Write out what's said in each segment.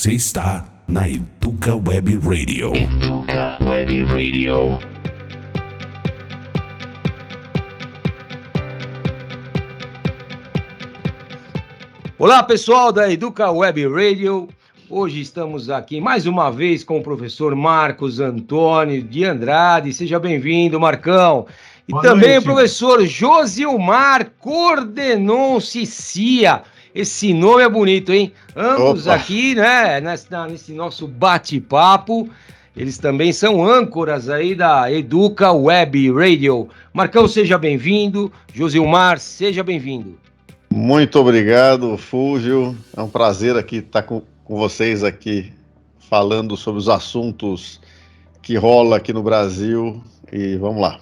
Você está na Educa Web Radio. Educa Web Radio. Olá, pessoal da Educa Web Radio. Hoje estamos aqui mais uma vez com o professor Marcos Antônio de Andrade. Seja bem-vindo, Marcão. E Boa também noite. o professor Josilmar Cordenon-Cicia. Esse nome é bonito, hein? Ambos aqui, né, nesse nosso bate-papo. Eles também são âncoras aí da Educa Web Radio. Marcão, seja bem-vindo. Josilmar, seja bem-vindo. Muito obrigado, Fúgio. É um prazer aqui estar com vocês aqui, falando sobre os assuntos que rola aqui no Brasil. E vamos lá.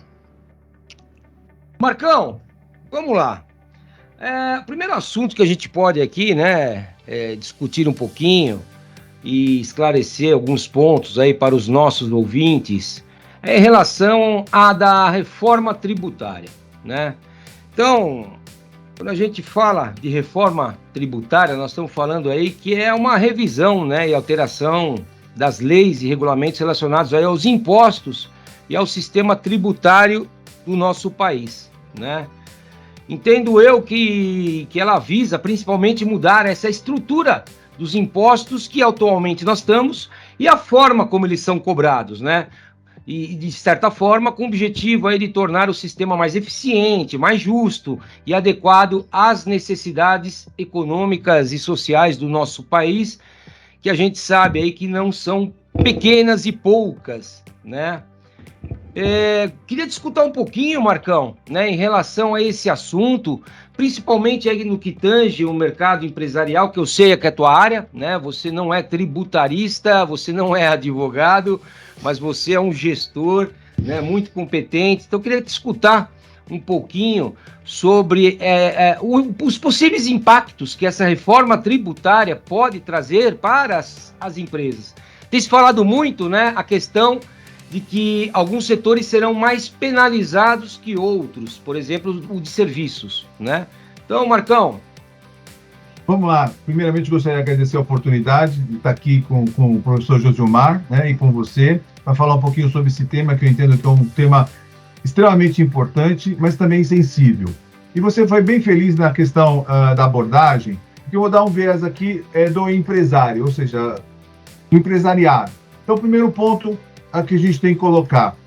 Marcão, vamos lá. O primeiro assunto que a gente pode aqui, né, discutir um pouquinho e esclarecer alguns pontos aí para os nossos ouvintes é em relação à da reforma tributária, né? Então, quando a gente fala de reforma tributária, nós estamos falando aí que é uma revisão, né, e alteração das leis e regulamentos relacionados aí aos impostos e ao sistema tributário do nosso país, né? Entendo eu que ela visa principalmente mudar essa estrutura dos impostos que atualmente nós estamos e a forma como eles são cobrados, né? E de certa forma, com o objetivo aí de tornar o sistema mais eficiente, mais justo e adequado às necessidades econômicas e sociais do nosso país, que a gente sabe aí que não são pequenas e poucas, né? Queria discutir um pouquinho, Marcão, né, em relação a esse assunto, principalmente aí no que tange o mercado empresarial, que eu sei que é a tua área, né? Você não é tributarista, você não é advogado, mas você é um gestor, né, muito competente. Então, eu queria te escutar um pouquinho sobre os possíveis impactos que essa reforma tributária pode trazer para as empresas. Tem se falado muito, né, a questão de que alguns setores serão mais penalizados que outros, por exemplo, o de serviços, né? Então, Marcão. Vamos lá. Primeiramente, gostaria de agradecer a oportunidade de estar aqui com o professor Josilmar, né, e com você, para falar um pouquinho sobre esse tema, que eu entendo que é um tema extremamente importante, mas também sensível. E você foi bem feliz na questão da abordagem, porque eu vou dar um viés aqui do empresário, ou seja, do empresariado. Então, o primeiro ponto que a gente tem que colocar: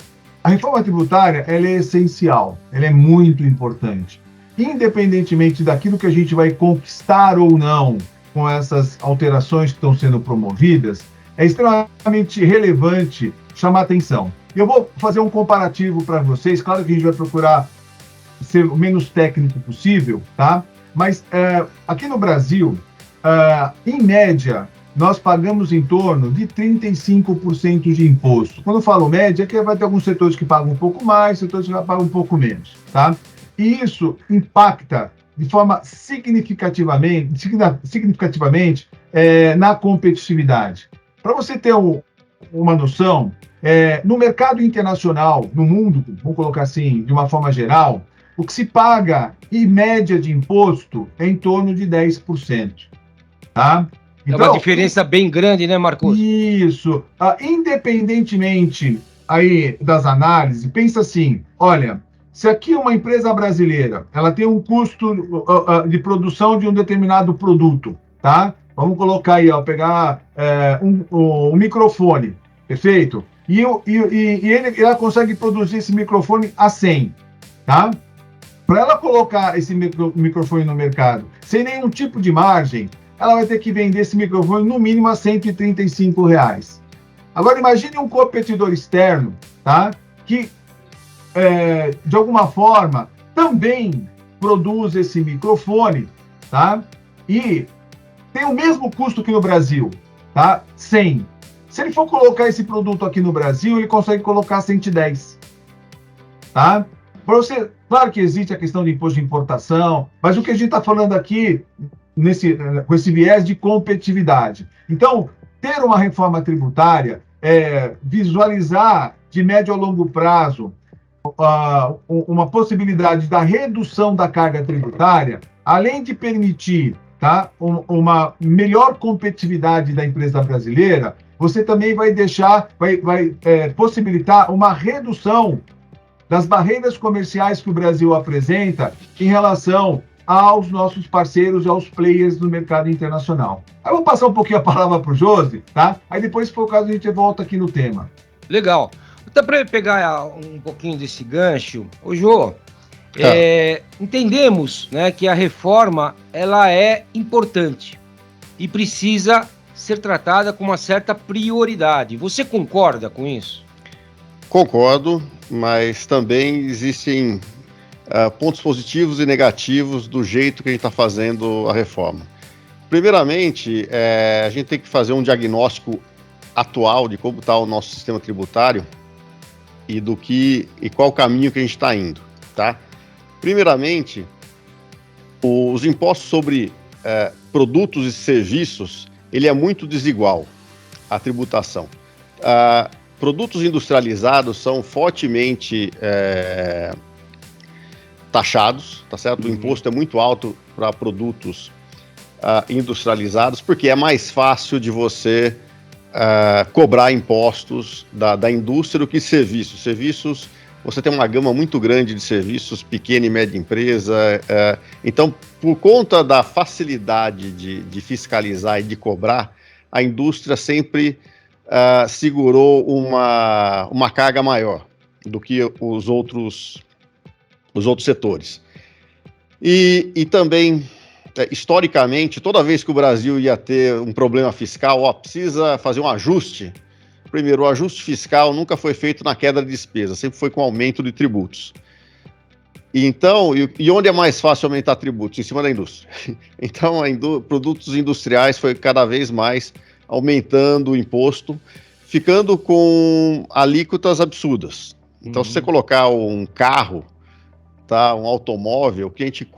a reforma tributária, ela é essencial, ela é muito importante. Independentemente daquilo que a gente vai conquistar ou não com essas alterações que estão sendo promovidas, é extremamente relevante chamar atenção. Eu vou fazer um comparativo para vocês, claro que a gente vai procurar ser o menos técnico possível, tá? Mas aqui no Brasil, em média, nós pagamos em torno de 35% de imposto. Quando eu falo média, é que vai ter alguns setores que pagam um pouco mais, setores que pagam um pouco menos, tá? E isso impacta de forma significativamente na competitividade. Para você ter uma noção, no mercado internacional, no mundo, vamos colocar assim, de uma forma geral, o que se paga em média de imposto é em torno de 10%, tá? Então, é uma diferença bem grande, né, Marcos? Isso. Independentemente aí das análises, pensa assim, olha, se aqui uma empresa brasileira, ela tem um custo de produção de um determinado produto, tá? Vamos colocar aí, pegar um microfone, perfeito? E ela consegue produzir esse microfone a 100, tá? Para ela colocar esse microfone no mercado sem nenhum tipo de margem, ela vai ter que vender esse microfone no mínimo a R$135. Agora, imagine um competidor externo, tá? Que, de alguma forma, também produz esse microfone, tá? E tem o mesmo custo que no Brasil, tá? 100. Se ele for colocar esse produto aqui no Brasil, ele consegue colocar 110, tá? Para você, claro que existe a questão de imposto de importação, mas o que a gente está falando aqui com esse viés de competitividade. Então, ter uma reforma tributária, visualizar de médio a longo prazo uma possibilidade da redução da carga tributária, além de permitir, tá, uma melhor competitividade da empresa brasileira, você também vai possibilitar uma redução das barreiras comerciais que o Brasil apresenta em relação aos nossos parceiros e aos players do mercado internacional. Aí eu vou passar um pouquinho a palavra para o Josi, tá? Aí depois, se for o caso, a gente volta aqui no tema. Legal. Até para pegar um pouquinho desse gancho, ô Jô, entendemos, né, que a reforma ela é importante e precisa ser tratada com uma certa prioridade. Você concorda com isso? Concordo, mas também existem pontos positivos e negativos do jeito que a gente está fazendo a reforma. Primeiramente, a gente tem que fazer um diagnóstico atual de como está o nosso sistema tributário e qual o caminho que a gente está indo, tá? Primeiramente, os impostos sobre produtos e serviços, ele é muito desigual, a tributação. Produtos industrializados são fortemente taxados, tá certo? O imposto é muito alto para produtos industrializados, porque é mais fácil de você cobrar impostos da indústria do que serviços. Serviços, você tem uma gama muito grande de serviços, pequena e média empresa. Então, por conta da facilidade de fiscalizar e de cobrar, a indústria sempre segurou uma carga maior do que os outros setores. E também, historicamente, toda vez que o Brasil ia ter um problema fiscal, precisa fazer um ajuste. Primeiro, o ajuste fiscal nunca foi feito na queda de despesa, sempre foi com aumento de tributos. Então, e onde é mais fácil aumentar tributos? Em cima da indústria. Então, produtos industriais foi cada vez mais aumentando o imposto, ficando com alíquotas absurdas. Então, se você colocar um carro, tá, um automóvel, o que a gente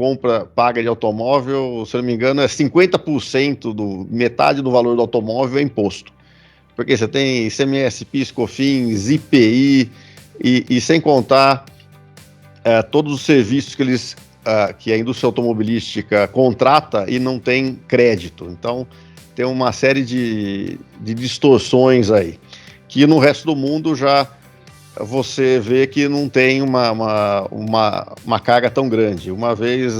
paga de automóvel, se eu não me engano, é 50%, metade do valor do automóvel é imposto. Porque você tem ICMS, PIS, COFINS, IPI, e sem contar todos os serviços que a indústria automobilística contrata e não tem crédito. Então, tem uma série de distorções aí, que no resto do mundo já você vê que não tem uma carga tão grande. Uma vez,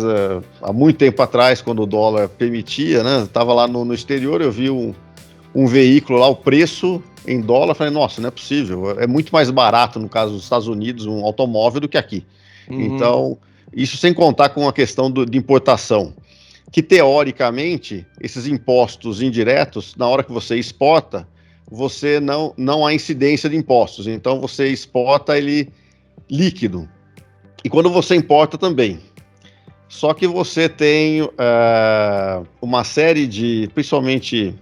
há muito tempo atrás, quando o dólar permitia, né, estava lá no exterior, eu vi um veículo lá, o preço em dólar, falei, nossa, não é possível, é muito mais barato, no caso dos Estados Unidos, um automóvel do que aqui. Então, isso sem contar com a questão de importação, que teoricamente, esses impostos indiretos, na hora que você exporta, você não há incidência de impostos, então você exporta ele líquido, e quando você importa também. Só que você tem uma série de, principalmente,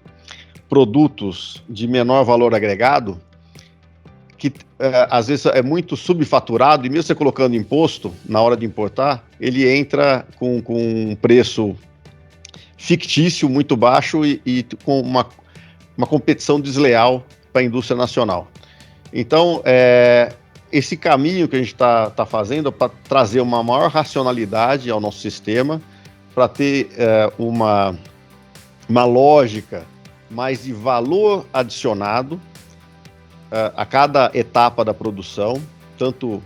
produtos de menor valor agregado, que às vezes é muito subfaturado, e mesmo você colocando imposto na hora de importar, ele entra com um preço fictício, muito baixo, e com uma competição desleal para a indústria nacional. Então, esse caminho que a gente está fazendo para trazer uma maior racionalidade ao nosso sistema, para ter uma lógica mais de valor adicionado a cada etapa da produção, tanto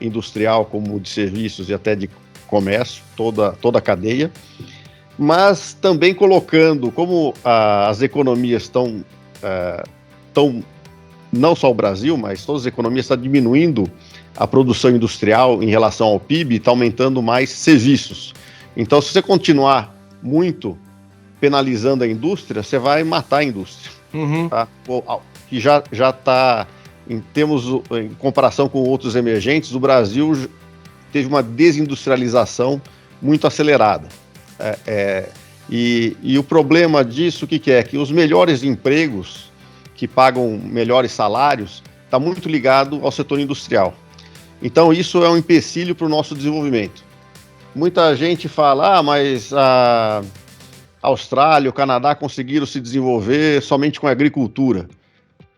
industrial como de serviços e até de comércio, toda a cadeia, mas também colocando, como as economias estão, não só o Brasil, mas todas as economias estão diminuindo a produção industrial em relação ao PIB, está aumentando mais serviços. Então, se você continuar muito penalizando a indústria, você vai matar a indústria. Tá? Que já está, em comparação com outros emergentes, o Brasil teve uma desindustrialização muito acelerada. E o problema disso, o que é? Que os melhores empregos, que pagam melhores salários, está muito ligado ao setor industrial. Então, isso é um empecilho para o nosso desenvolvimento. Muita gente fala, mas a Austrália, o Canadá conseguiram se desenvolver somente com a agricultura.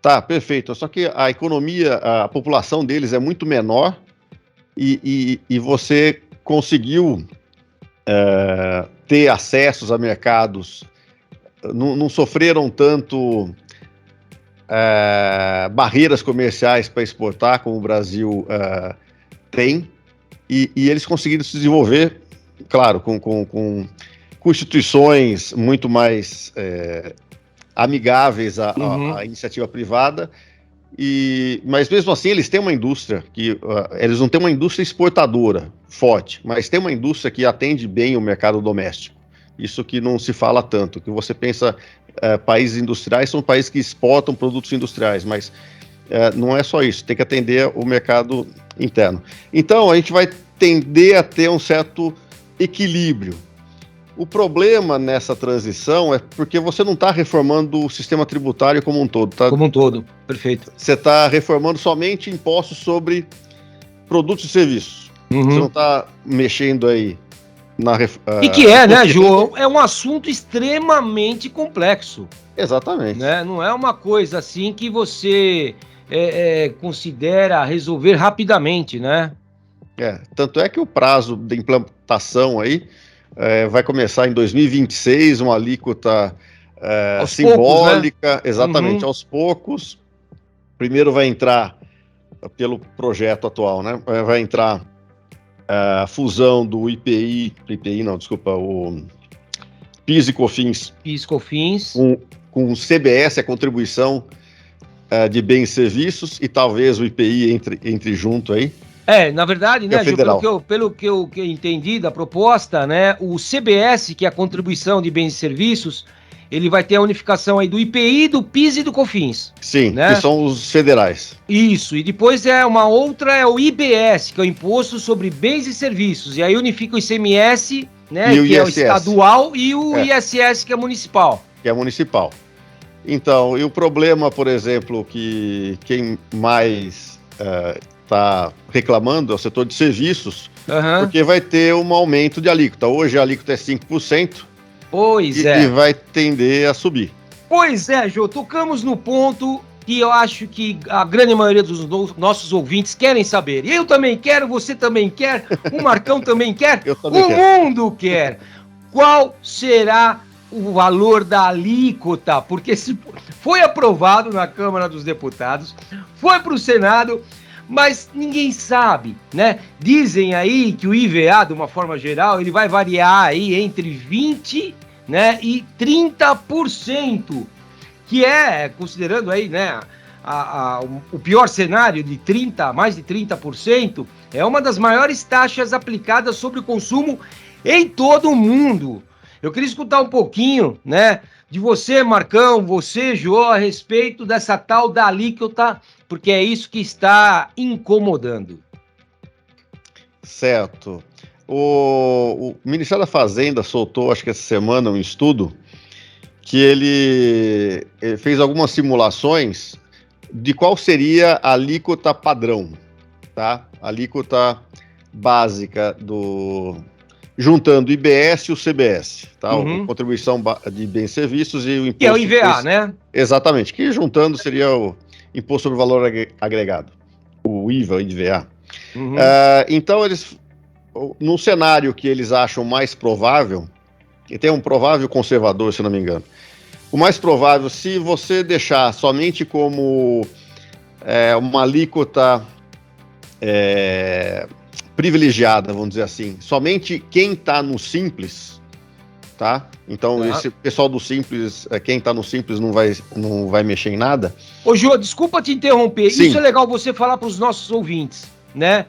Tá, perfeito. Só que a economia, a população deles é muito menor e você conseguiu ter acessos a mercados, não sofreram tanto barreiras comerciais para exportar como o Brasil tem, e eles conseguiram se desenvolver, claro, com instituições muito mais amigáveis à iniciativa privada, mas mesmo assim eles têm uma indústria que eles não têm uma indústria exportadora forte, mas tem uma indústria que atende bem o mercado doméstico. Isso que não se fala tanto, que você pensa países industriais são países que exportam produtos industriais, mas não é só isso, tem que atender o mercado interno. Então a gente vai tender a ter um certo equilíbrio. O problema nessa transição é porque você não está reformando o sistema tributário como um todo. Tá? Como um todo, perfeito. Você está reformando somente impostos sobre produtos e serviços. Você não está mexendo aí na... E que né, João? É um assunto extremamente complexo. Exatamente. Né? Não é uma coisa assim que você considera resolver rapidamente, né? Tanto é que o prazo de implantação aí vai começar em 2026, uma alíquota simbólica, poucos, né? Exatamente, aos poucos. Primeiro vai entrar, pelo projeto atual, né? Vai entrar a fusão do o PIS e COFINS. PIS e COFINS. Com o CBS, a contribuição de bens e serviços, e talvez o IPI entre junto aí. Na verdade, né, Ju, pelo que eu entendi da proposta, né, o CBS, que é a contribuição de bens e serviços, ele vai ter a unificação aí do IPI, do PIS e do COFINS. Sim, né? Que são os federais. Isso, e depois uma outra é o IBS, que é o Imposto sobre Bens e Serviços, e aí unifica o ICMS, né, e o que ISS. É o estadual, e o ISS, que é municipal. Que é municipal. Então, e o problema, por exemplo, que quem mais está reclamando é o setor de serviços, porque vai ter um aumento de alíquota. Hoje a alíquota é 5%. E vai tender a subir. Pois é, Jô, tocamos no ponto que eu acho que a grande maioria dos nossos ouvintes querem saber. Eu também quero, você também quer, o Marcão também quer, o mundo quer. Qual será o valor da alíquota? Porque se foi aprovado na Câmara dos Deputados, foi para o Senado, mas ninguém sabe, né? Dizem aí que o IVA, de uma forma geral, ele vai variar aí entre 20%, né, e 30%, que considerando aí, né, o pior cenário de mais de 30%, é uma das maiores taxas aplicadas sobre o consumo em todo o mundo. Eu queria escutar um pouquinho, né, de você, Marcão, você, João, a respeito dessa tal da alíquota, porque é isso que está incomodando. Certo. O Ministério da Fazenda soltou, acho que essa semana, um estudo que ele fez algumas simulações de qual seria a alíquota padrão, tá? A alíquota básica juntando o IBS e o CBS, tá? A contribuição de bens e serviços e o imposto... Que é o IVA, né? Exatamente, que juntando seria o Imposto sobre Valor Agregado, o IVA, o IVA. Então, eles... No cenário que eles acham mais provável, e tem um provável conservador, se não me engano, o mais provável, se você deixar somente como uma alíquota privilegiada, vamos dizer assim, somente quem está no Simples, tá? Então, esse pessoal do Simples, quem está no Simples não vai mexer em nada. Ô, Jô, desculpa te interromper, Sim. Isso é legal você falar para os nossos ouvintes, né?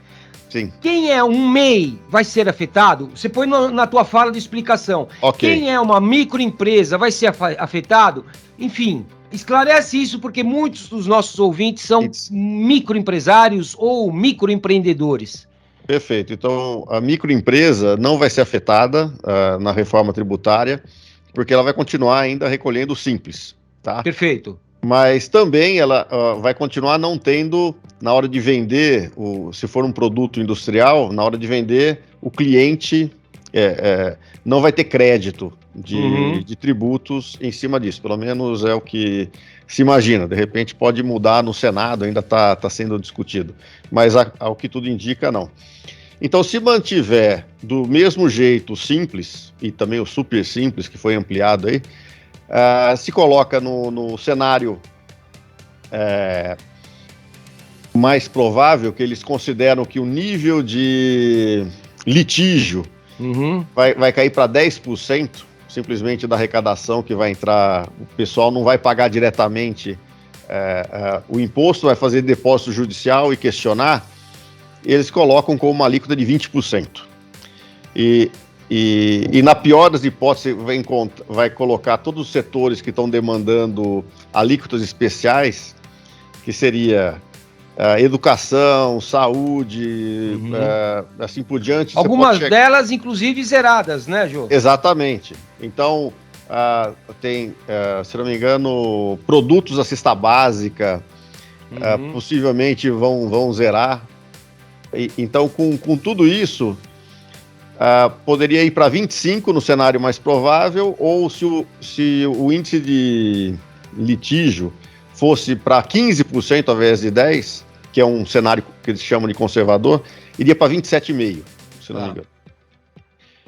Sim. Quem é um MEI vai ser afetado? Você põe na tua fala de explicação. Okay. Quem é uma microempresa vai ser afetado? Enfim, esclarece isso porque muitos dos nossos ouvintes são microempresários ou microempreendedores. Perfeito. Então, a microempresa não vai ser afetada na reforma tributária, porque ela vai continuar ainda recolhendo o Simples, tá? Perfeito. Mas também ela vai continuar não tendo, na hora de vender, se for um produto industrial, na hora de vender, o cliente não vai ter crédito de tributos em cima disso. Pelo menos é o que se imagina. De repente pode mudar no Senado, ainda está sendo discutido. Mas ao que tudo indica, não. Então, se mantiver do mesmo jeito o simples, e também o super simples, que foi ampliado aí, se coloca no cenário mais provável, que eles consideram que o nível de litígio vai cair para 10%, simplesmente da arrecadação que vai entrar, o pessoal não vai pagar diretamente o imposto, vai fazer depósito judicial e questionar, eles colocam como uma alíquota de 20%. E na pior das hipóteses, vai colocar todos os setores que estão demandando alíquotas especiais, que seria educação, saúde, assim por diante. Algumas delas, inclusive, zeradas, né, Jô? Exatamente. Então, tem, se não me engano, produtos da cesta básica, possivelmente vão zerar. Então, com tudo isso, poderia ir para 25% no cenário mais provável, ou se o índice de litígio fosse para 15% ao invés de 10%, que é um cenário que eles chamam de conservador, iria para 27,5%, se não me engano.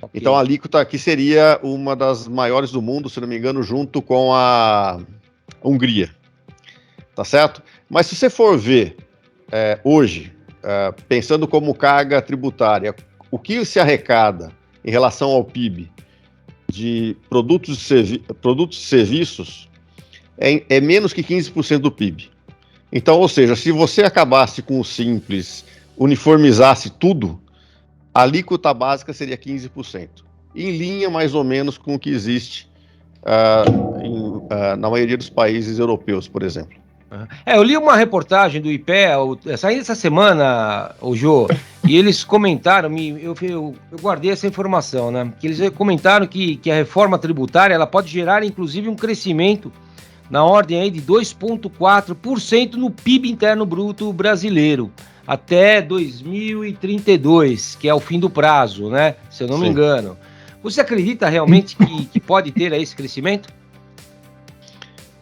Okay. Então, a alíquota aqui seria uma das maiores do mundo, se não me engano, junto com a Hungria. Tá certo? Mas se você for ver hoje, pensando como carga tributária, o que se arrecada em relação ao PIB de produtos e serviços é menos que 15% do PIB. Então, ou seja, se você acabasse com o simples, uniformizasse tudo, a alíquota básica seria 15%. Em linha, mais ou menos, com o que existe na maioria dos países europeus, por exemplo. Eu li uma reportagem do IPEA, saindo essa semana, Jô, e eles comentaram, eu guardei essa informação, né? Que eles comentaram que a reforma tributária ela pode gerar, inclusive, um crescimento na ordem aí de 2,4% no PIB interno bruto brasileiro, até 2032, que é o fim do prazo, né? Se eu não me engano. Você acredita realmente que pode ter aí esse crescimento?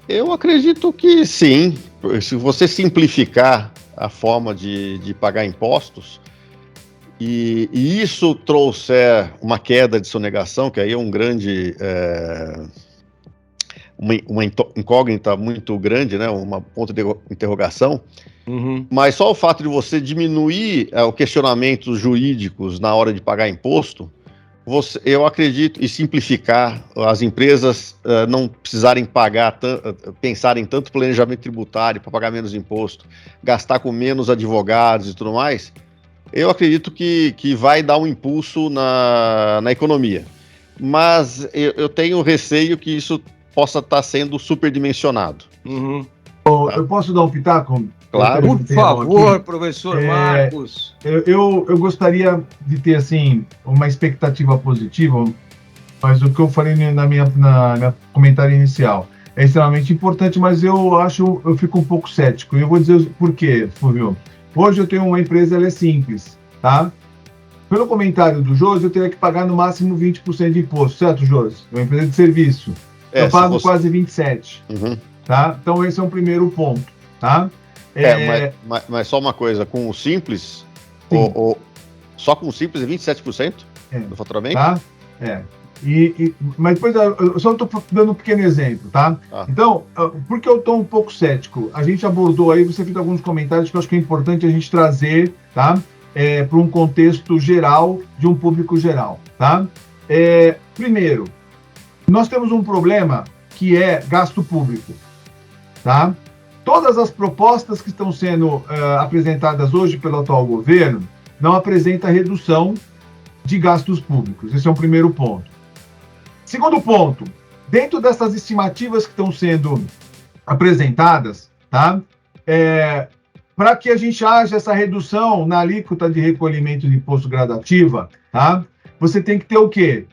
Eu acredito que sim. Se você simplificar a forma de pagar impostos e isso trouxer uma queda de sonegação, que aí é um grande... uma incógnita muito grande, né? Uma ponto de interrogação, mas só o fato de você diminuir os questionamentos jurídicos na hora de pagar imposto, eu acredito, e simplificar as empresas não precisarem pensar em tanto planejamento tributário para pagar menos imposto, gastar com menos advogados e tudo mais, eu acredito que vai dar um impulso na economia. Mas eu tenho receio que isso possa estar sendo superdimensionado. Eu posso dar um pitaco? Claro. Por favor, professor Marcos. Eu gostaria de ter, assim, uma expectativa positiva, mas o que eu falei na minha comentário inicial é extremamente importante, mas eu fico um pouco cético. E eu vou dizer por quê, Fulvio. Hoje eu tenho uma empresa, ela é simples, tá? Pelo comentário do Josi, eu teria que pagar no máximo 20% de imposto, certo, Josi? É uma empresa de serviço. Eu pago quase 27%. Tá? Então, esse é um primeiro ponto, tá? Mas só uma coisa, com o Simples, só com o Simples é 27% do faturamento? Tá? Mas depois, eu só estou dando um pequeno exemplo, tá? Então, por que eu estou um pouco cético? A gente abordou aí, você fez alguns comentários que eu acho que é importante a gente trazer, tá? Para um contexto geral, de um público geral, tá? Primeiro, nós temos um problema que é gasto público, tá? Todas as propostas que estão sendo apresentadas hoje pelo atual governo não apresentam redução de gastos públicos. Esse é um primeiro ponto. Segundo ponto, dentro dessas estimativas que estão sendo apresentadas, tá? Para que a gente haja essa redução na alíquota de recolhimento de imposto gradativa, tá? Você tem que ter o quê?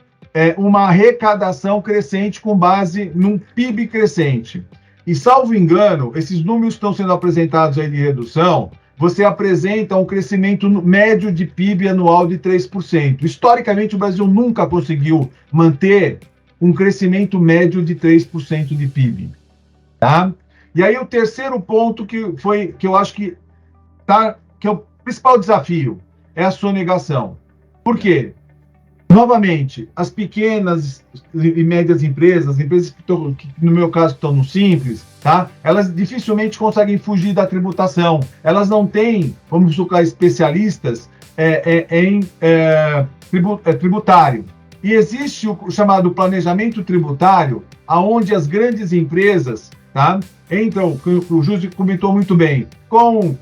Uma arrecadação crescente com base num PIB crescente. E, salvo engano, esses números que estão sendo apresentados aí de redução, você apresenta um crescimento médio de PIB anual de 3%. Historicamente, o Brasil nunca conseguiu manter um crescimento médio de 3% de PIB. Tá? E aí, o terceiro ponto que eu acho que é o principal desafio. é a sonegação. Por quê? Novamente, as pequenas e médias empresas que no meu caso estão no Simples, tá? Elas dificilmente conseguem fugir da tributação. Elas não têm, vamos supor, especialistas em tributário. E existe o chamado planejamento tributário, aonde as grandes empresas, tá, entram, o Júlio comentou muito bem, com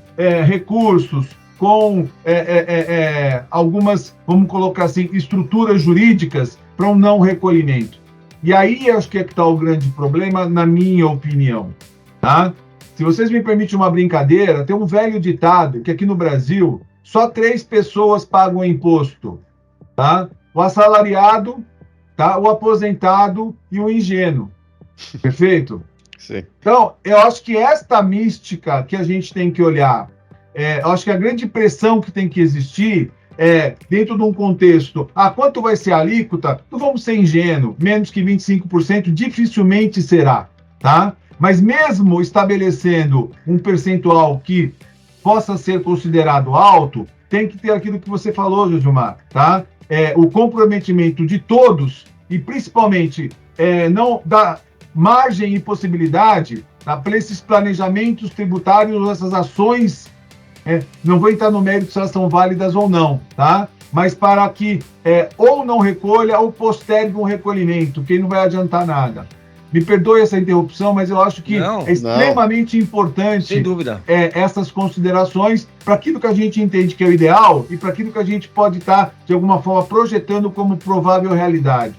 recursos, com algumas, vamos colocar assim, estruturas jurídicas para um não recolhimento. E aí acho que está o grande problema, na minha opinião. Tá? Se vocês me permitem uma brincadeira, tem um velho ditado que aqui no Brasil só 3 pessoas pagam imposto. Tá? O assalariado, tá? O aposentado e o ingênuo. Perfeito? Sim. Então, eu acho que esta mística que a gente tem que olhar, eu acho que a grande pressão que tem que existir é, dentro de um contexto, quanto vai ser a alíquota? Não vamos ser ingênuos, menos que 25% dificilmente será, tá? Mas mesmo estabelecendo um percentual que possa ser considerado alto, tem que ter aquilo que você falou, Josumar, tá? O comprometimento de todos e principalmente não dar margem e possibilidade, tá, para esses planejamentos tributários, essas ações, não vou entrar no mérito se elas são válidas ou não, tá? Mas para que ou não recolha ou postergue um recolhimento, que não vai adiantar nada. Me perdoe essa interrupção, mas eu acho que é extremamente importante, sem dúvida, essas considerações para aquilo que a gente entende que é o ideal e para aquilo que a gente pode estar, de alguma forma, projetando como provável realidade.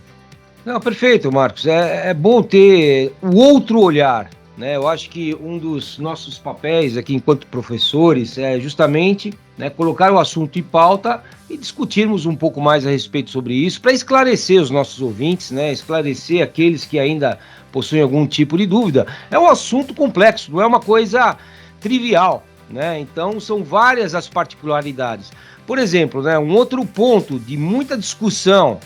Não, perfeito, Marcos. É bom ter o outro olhar, né? Eu acho que um dos nossos papéis aqui enquanto professores é justamente, né, colocar o assunto em pauta e discutirmos um pouco mais a respeito sobre isso, para esclarecer os nossos ouvintes, né? Esclarecer aqueles que ainda possuem algum tipo de dúvida. É um assunto complexo, não é uma coisa trivial, né? Então são várias as particularidades. Por exemplo, né, um outro ponto de muita discussão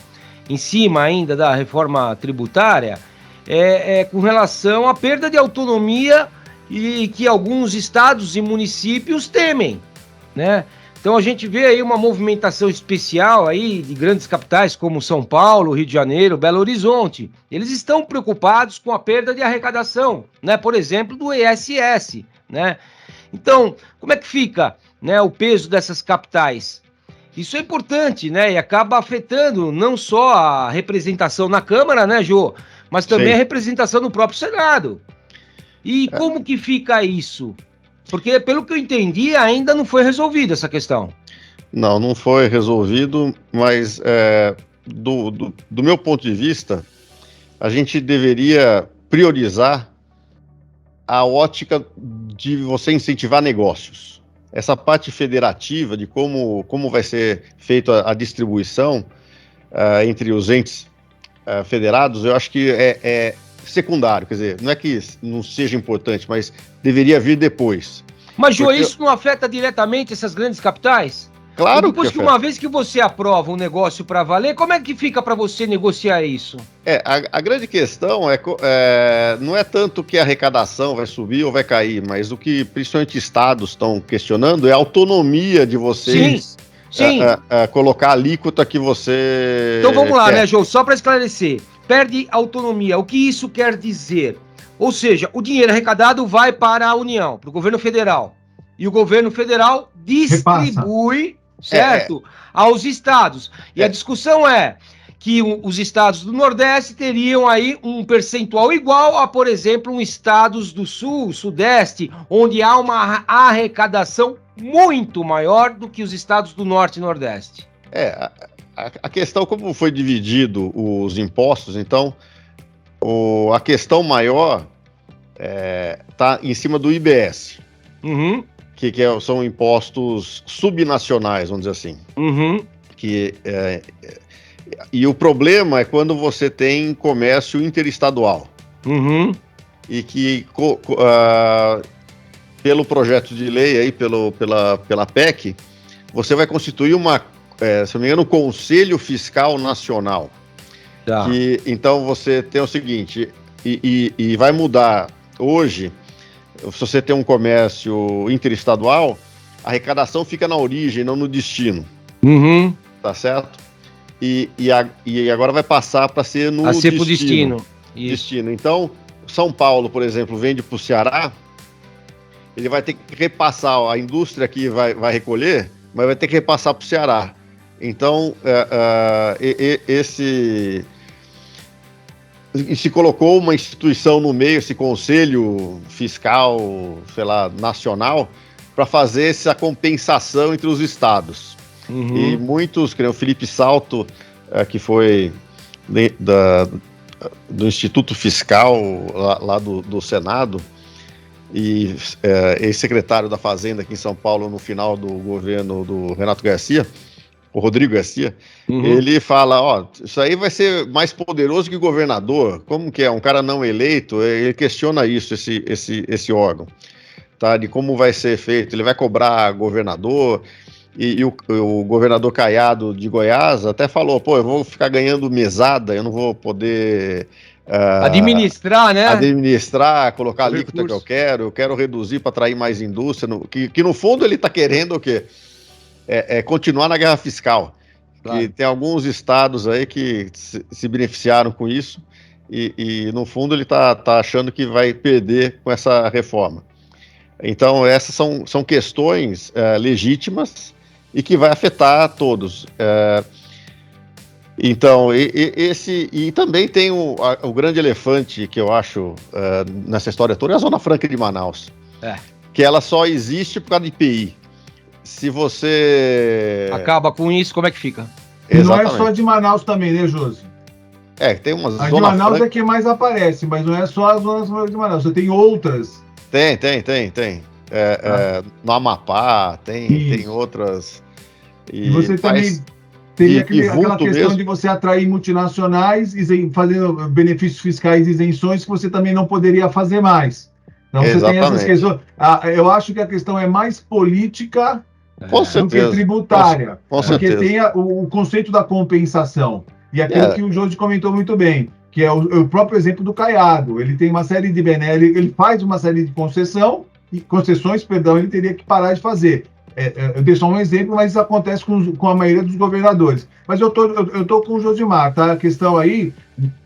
em cima ainda da reforma tributária é com relação à perda de autonomia e que alguns estados e municípios temem, né? Então a gente vê aí uma movimentação especial aí de grandes capitais como São Paulo, Rio de Janeiro, Belo Horizonte. Eles estão preocupados com a perda de arrecadação, né? Por exemplo, do ISS, né? Então, como é que fica, né, o peso dessas capitais? Isso é importante, né? E acaba afetando não só a representação na Câmara, né, Jô? Mas também a representação no próprio Senado. E como que fica isso? Porque, pelo que eu entendi, ainda não foi resolvida essa questão. Não foi resolvido, mas do meu ponto de vista, a gente deveria priorizar a ótica de você incentivar negócios. Essa parte federativa de como vai ser feita a distribuição entre os entes federados, eu acho que é secundário, quer dizer, não é que não seja importante, mas deveria vir depois. Mas, Jô, isso não afeta diretamente essas grandes capitais? Claro. Depois que uma vez que você aprova um negócio para valer, como é que fica para você negociar isso? A grande questão não é tanto que a arrecadação vai subir ou vai cair, mas o que principalmente estados estão questionando é a autonomia de vocês. Sim. Colocar a alíquota que você Então vamos lá, né, Jô? Só para esclarecer. Perde autonomia. O que isso quer dizer? Ou seja, o dinheiro arrecadado vai para a União, para o governo federal. E o governo federal distribui, certo? Aos estados. E a discussão é que os estados do Nordeste teriam aí um percentual igual a, por exemplo, um estados do Sul, Sudeste, onde há uma arrecadação muito maior do que os estados do Norte e Nordeste. A questão, como foi dividido os impostos, então, a questão maior está em cima do IBS, que são impostos subnacionais, vamos dizer assim. E o problema é quando você tem comércio interestadual. E que, pelo projeto de lei, aí, pela PEC, você vai constituir se não me engano, um Conselho Fiscal Nacional. Então você tem o seguinte, e vai mudar. Hoje, se você tem um comércio interestadual, a arrecadação fica na origem, não no destino. Uhum. Tá certo? E agora vai passar para ser no pro destino. Isso. Destino. Então, São Paulo, por exemplo, vende para o Ceará, ele vai ter que repassar, a indústria aqui vai recolher, mas vai ter que repassar para o Ceará. Então, e se colocou uma instituição no meio, esse conselho fiscal, sei lá, nacional, para fazer essa compensação entre os estados. Uhum. E muitos, que nem o Felipe Salto, que foi do Instituto Fiscal lá do Senado, e ex-secretário da Fazenda aqui em São Paulo no final do governo do Renato Garcia, o Rodrigo Garcia, ele fala, isso aí vai ser mais poderoso que o governador. Como que é? Um cara não eleito, ele questiona isso, esse órgão, tá? De como vai ser feito. Ele vai cobrar governador, e o governador Caiado de Goiás até falou, eu vou ficar ganhando mesada, eu não vou poder... administrar, né? Administrar, colocar a alíquota que eu quero reduzir para atrair mais indústria, que no fundo ele está querendo o quê? Continuar na guerra fiscal. Claro. E tem alguns estados aí que se beneficiaram com isso e no fundo ele está achando que vai perder com essa reforma. Então essas são questões legítimas e que vai afetar todos. Então, e também tem o grande elefante que eu acho nessa história toda, é a Zona Franca de Manaus. Que ela só existe por causa de IPI. Se você... acaba com isso, como é que fica? Exatamente. Não é só de Manaus também, né, Josi? Tem umas... A de Manaus Franca... é que mais aparece, mas não é só a Zona Franca de Manaus, você tem outras. Tem. No Amapá, tem outras... E você também... Teria aquela questão mesmo de você atrair multinacionais, fazendo benefícios fiscais e isenções que você também não poderia fazer mais. Então você tem essas questões. Eu acho que a questão é mais política do que tributária. Com porque certeza. Tem o conceito da compensação. E aquilo que o Jorge comentou muito bem, que é o próprio exemplo do Caiado. Ele tem uma série de ele faz uma série de concessões, ele teria que parar de fazer. Eu dei só um exemplo, mas isso acontece com a maioria dos governadores. Mas eu tô com o Josimar, tá? A questão aí,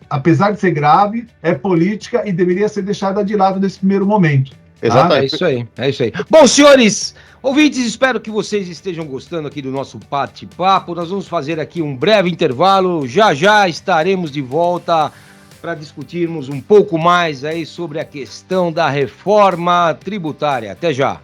apesar de ser grave, é política e deveria ser deixada de lado nesse primeiro momento. Tá? Exatamente. É isso aí. Bom, senhores ouvintes, espero que vocês estejam gostando aqui do nosso bate-papo. Nós vamos fazer aqui um breve intervalo. Já estaremos de volta para discutirmos um pouco mais aí sobre a questão da reforma tributária. Até já.